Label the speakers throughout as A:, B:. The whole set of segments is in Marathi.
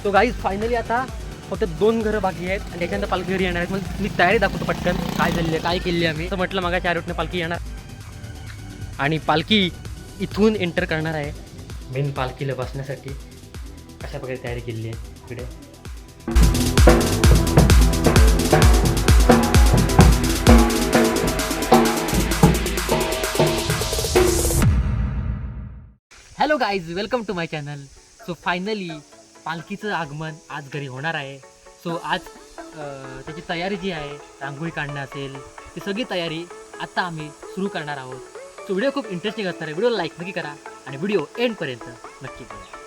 A: तो गाईज फायनली आता फक्त 2 घरं बाकी आहेत आणि त्याच्यानंतर पालखी घरी येणार आहेत. मग मी तयारी दाखवतो पटकन काय झालेली आहे, काय केली आम्ही. तर म्हटलं मग 4 रूटने पालखी येणार आणि पालखी इथून एंटर करणार आहे. मेन पालखीला बसण्यासाठी अशा प्रकारे तयारी केलेली आहे इकडे. Hello guys, welcome to my channel. So finally पालखीचं आगमन आज घरी होणार आहे. सो आज त्याची तयारी जी आहे, रांगोळी काढणं असेल, ती सगळी तयारी आत्ता आम्ही सुरू करणार आहोत. सो व्हिडिओ खूप इंटरेस्टिंग असणार आहे. व्हिडिओ लाईक नक्की करा आणि व्हिडिओ एंडपर्यंत नक्की करा.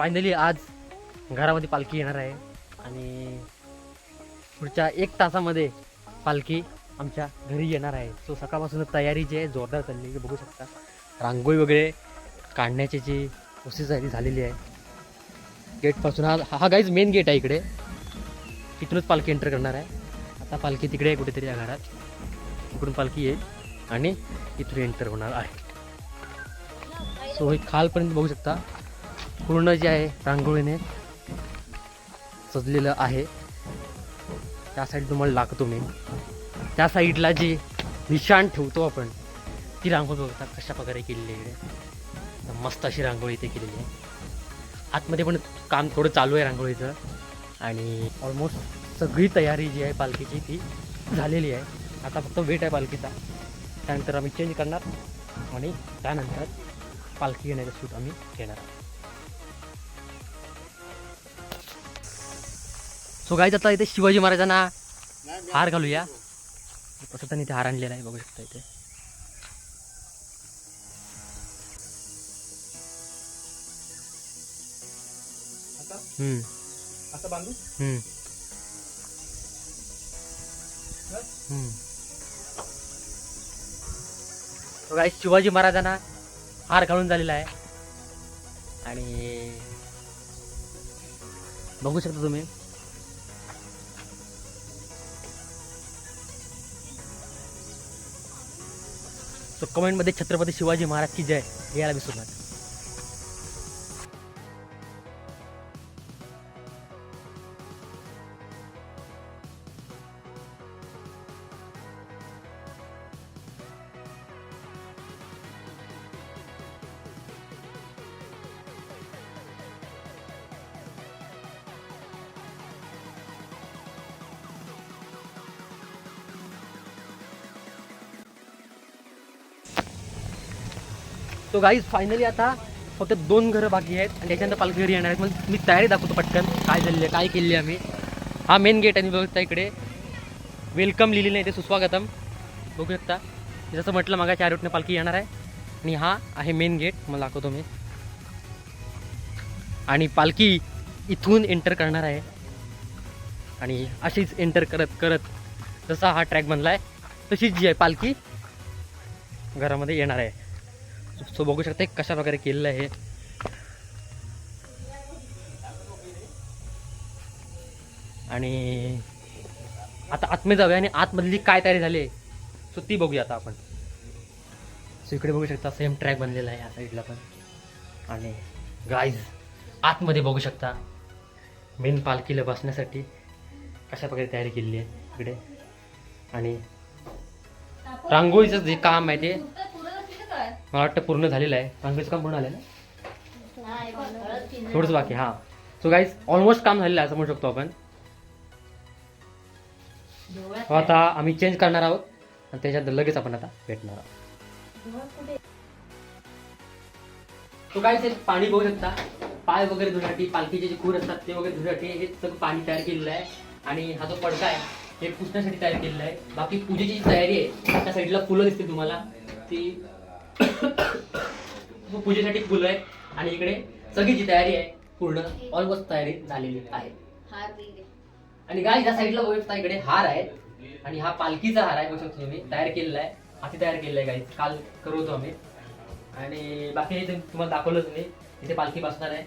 A: फायनली आज घरामध्ये पालखी येणार आहे आणि पुढच्या 1 तासामध्ये पालखी आमच्या घरी येणार आहे. सो सकाळपासून तयारी जी आहे जोरदार चालली आहे. बघू शकता रांगोळी वगैरे काढण्याची जी प्रोसेस आहे ती झालेली आहे. गेटपासून हा गाईज मेन गेट आहे इकडे. तिथूनच पालखी एंटर करणार आहे. आता पालखी तिकडे आहे कुठेतरी या घरात. इकडून पालखी येईल आणि इथून एंटर होणार आहे. सो हे खालपर्यंत बघू शकता पूर्ण जे आहे रांगोळीने सजलेलं आहे. त्या साईड तुम्हाला लागतो मी त्या साईडला जी निशाण ठेवतो आपण ती रांगोळी बघता कशा प्रकारे केलेली आहे. इकडे मस्त अशी रांगोळी इथे केलेली आहे. आतमध्ये पण काम थोडं चालू आहे रांगोळीचं आणि ऑलमोस्ट सगळी तयारी जी आहे पालखीची ती झालेली आहे. आता फक्त वेट आहे पालखीचा. त्यानंतर आम्ही चेंज करणार आणि त्यानंतर पालखी येण्याचा शूट आम्ही घेणार. सो गाईज आता इथे शिवाजी महाराजांना हार घालूया. कसं त्यांनी इथे हार आणलेला आहे बघू शकता इथे.
B: असं बांधू.
A: तो गाईज शिवाजी महाराजांना हार घालून झालेला आहे आणि बघू शकता तुम्ही तो कमेंटमध्ये छत्रपती शिवाजी महाराज की जय यायला विसरू नका. तो गाईज फायनली आता फक्त 2 घरं बाकी आहेत आणि त्याच्यानंतर पालखी घरी येणार आहेत. मग मी तयारी दाखवतो पटकन काय झालेलं आहे काय केली आम्ही. हा मेन गेट आहे बघू शकता. इकडे वेलकम लिहिलेलं आहे ते सुस्वागतम बघू शकता. जसं म्हटलं मग 4 रूटने पालखी येणार आहे आणि हा आहे मेन गेट. मला दाखवतो मी. आणि पालखी इथून एंटर करणार आहे आणि अशीच एंटर करत करत जसा हा ट्रॅक बनला आहे तशीच जी आहे पालखी घरामध्ये येणार आहे. सो बघू शकता कशा प्रकारे केलेलं आहे. आणि आता आतमध्ये जाऊया आणि आतमधली काय तयारी झाली आहे सो ती बघूया आता आपण. सो इकडे बघू शकता सेम ट्रॅक बनलेला आहे या साईडला पण. आणि गाईज आतमध्ये बघू शकता मेन पालखीला बसण्यासाठी कशा प्रकारे तयारी केलेली आहे इकडे. आणि रांगोळीचं जे काम आहे ते मला वाटतं पूर्ण झालेलं आहे. रांगोळीचं काम पूर्ण झालं ना थोडंच बाकी. हां सो गाईज ऑलमोस्ट काम झालेलं आहे असं म्हणू शकतो आपण. आता आम्ही चेंज करणार आहोत आणि त्याच्यात लगेच आपण आता भेटणार आहोत. तो काय पाणी बघू शकता पाय वगैरे धुण्यासाठी पालखीचे जे खूर असतात ते वगैरे धुण्यासाठी हे सगळं पाणी तयार केलेलं आहे. आणि हा जो पडदा आहे हे पुसण्यासाठी तयार केलेला आहे. बाकी पूजेची जी तयारी आहे त्या साईडला फुलं दिसते तुम्हाला ती पूजेसाठी फुलं आहेत. आणि इकडे सगळी जी तयारी आहे पूर्ण ऑलमोस्ट तयारी झालेली आहे. आणि गाय या साईडला बघू शकता इकडे हार आहे आणि हा पालखीचा हार आहे बघू शकतो तुम्ही तयार केलेला आहे. हाती तयार केलेला आहे गाई काल करवतो आम्ही. आणि बाकी हे तुम्हाला दाखवलंच नाही इथे पालखी बसणार आहे.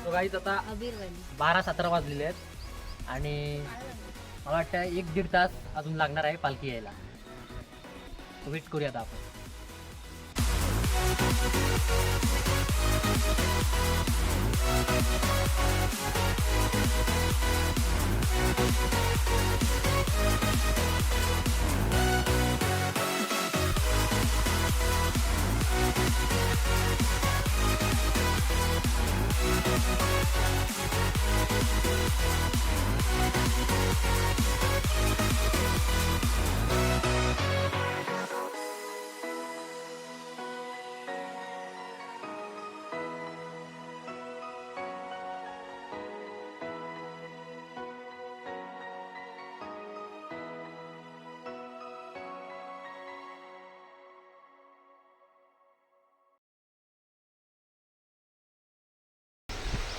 A: तो गाईच आता 12-17 वाजलेले आहेत आणि मला वाटतं 1-1.5 तास अजून लागणार आहे पालखी यायला. वेट करूया आता आपण.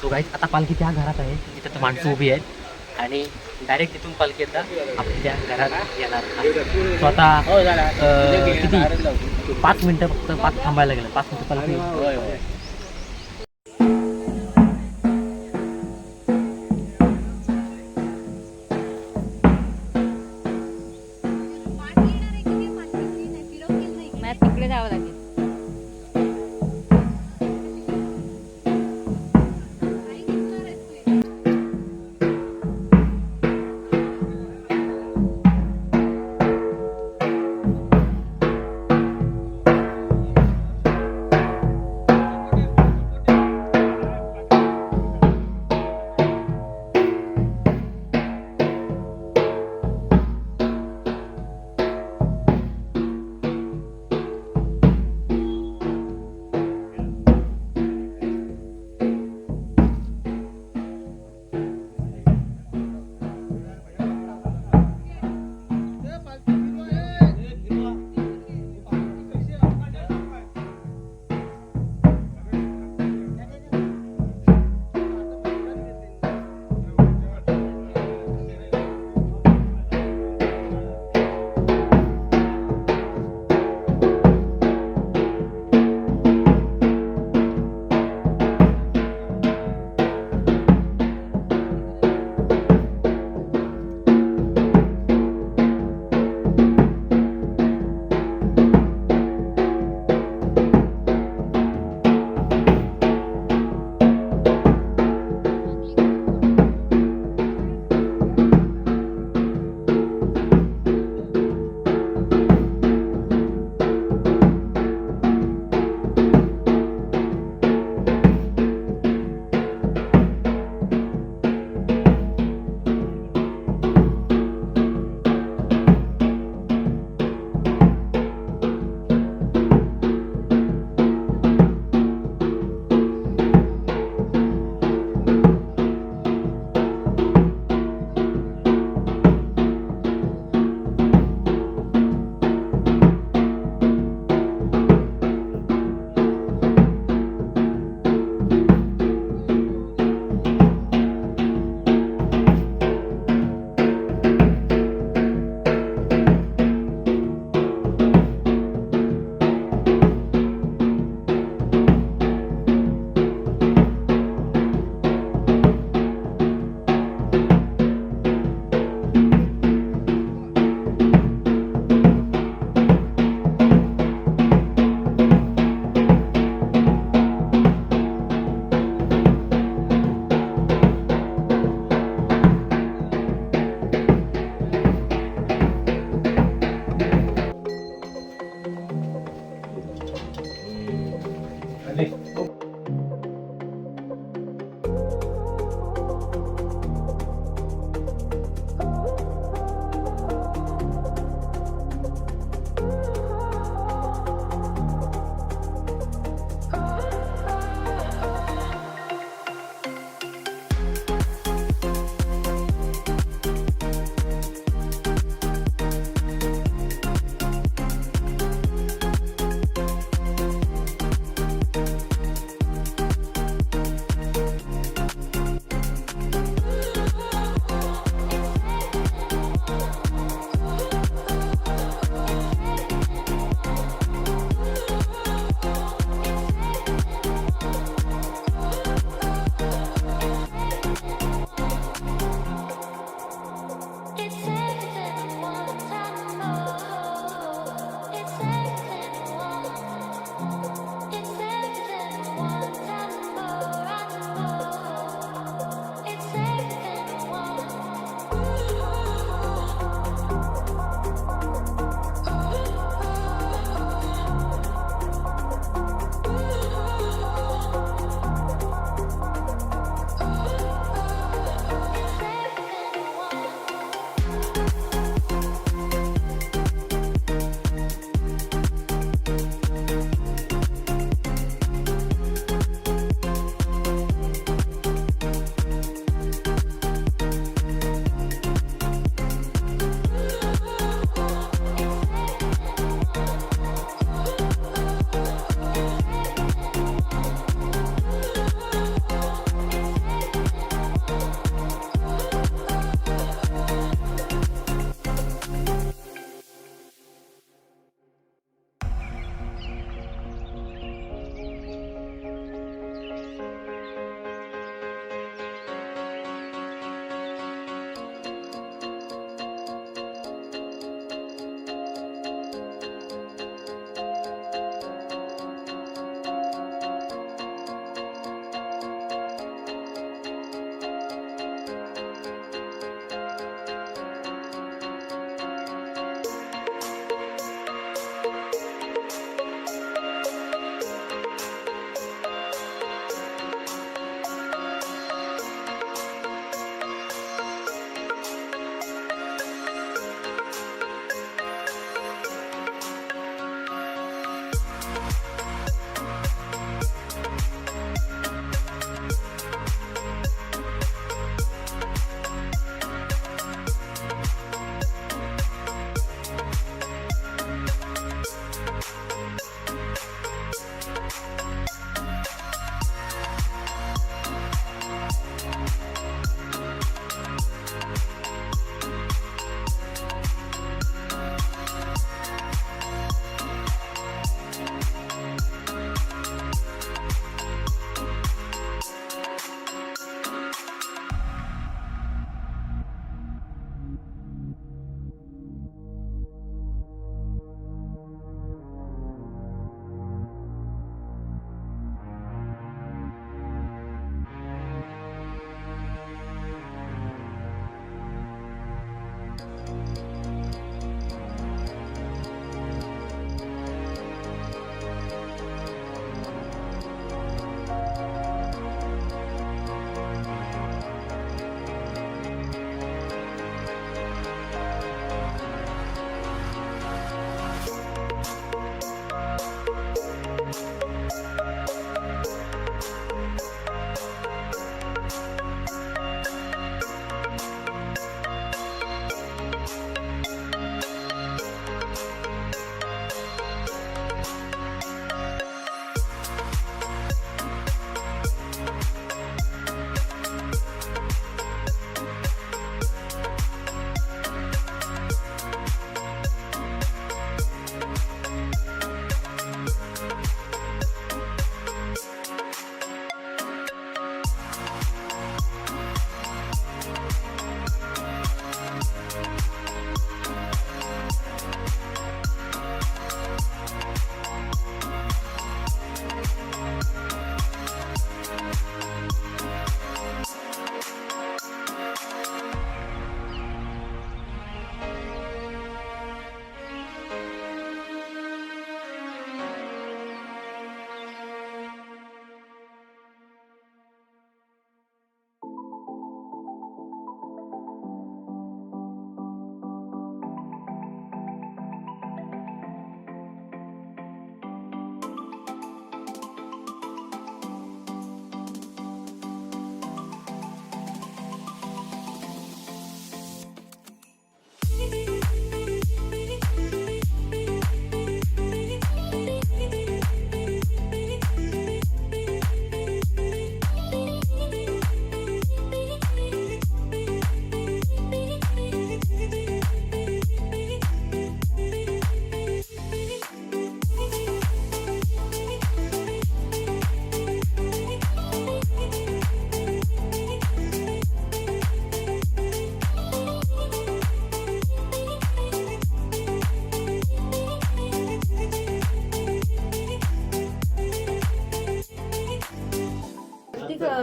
A: सो गाईज आता पालखी त्या घरात आहे, तिथे तर माणसं उभी आहेत आणि डायरेक्ट तिथून पालखी आता आपल्या घरात येणार आहे. सो आता किती 5 मिनटं फक्त 5 थांबायला गेलं, 5 मिनटं पालखी.
B: तिकडे जावं लागेल.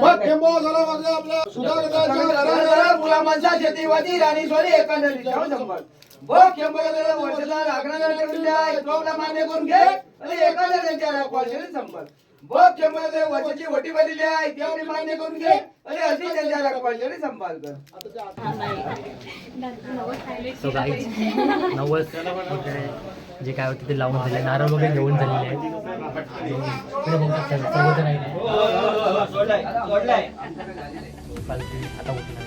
B: बघ टेम्पो झाला माझा आपला सुधागडाच्या घराघरात
C: गुलामांचा शेतीवादी राणी सोडी एकांदरी संपल बघ टेम्पो झाला वर्षाला राखणारा करून द्या इतका मान्य करून घे आणि एकांदर त्यांच्या राखवालशी संपल बघ टेम्पो झाला वर्षाची वटी बदलली आहे त्यावर मान्य करून घे आणि अशी त्यांच्या राखवालशी संपाल कर
A: सो गाईज नवस वगैरे जे काय होते ते लावून झाले, नारळ वगैरे घेऊन झालेले आहेत. इकडे बघा सर्वजण आहे. पालखी आता उठणार.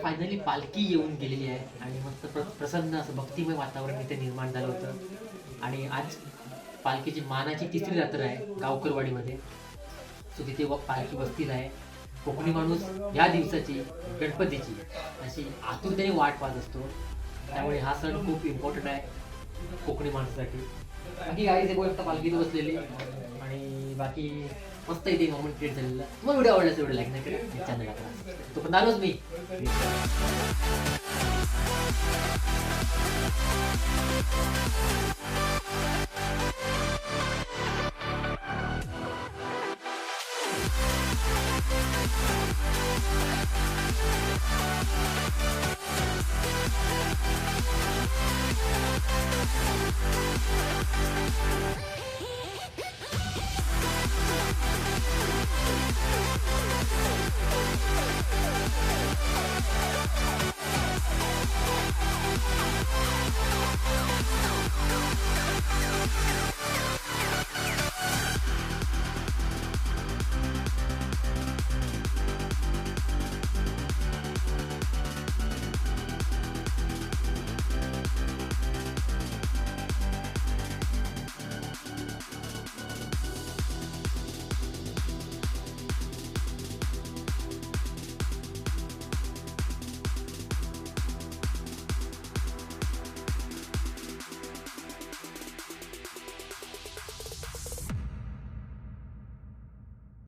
A: फायनली पालखी येऊन गेलेली आहे आणि मस्त प्रसन्न असं भक्तिमय वातावरण इथे निर्माण झालं होतं. आणि आज पालखीची मानाची तिसरी रात्र आहे गावकरवाडीमध्ये. सो तिथे पालखी बसतील आहे. कोकणी माणूस या दिवसाची गणपतीची अशी आतुरतेने वाट पाहत असतो. त्यामुळे हा सण खूप इम्पॉर्टंट आहे कोकणी माणसासाठी. बाकी गाडी ते बोलता पालखीत बसलेली आणि बाकी मस्त इथे मोमेंट क्रिएट झालेला. मग व्हिडिओ आवडला व्हिडिओ लाईक नाही करा चॅनलला करा. तो पण आलोच मी.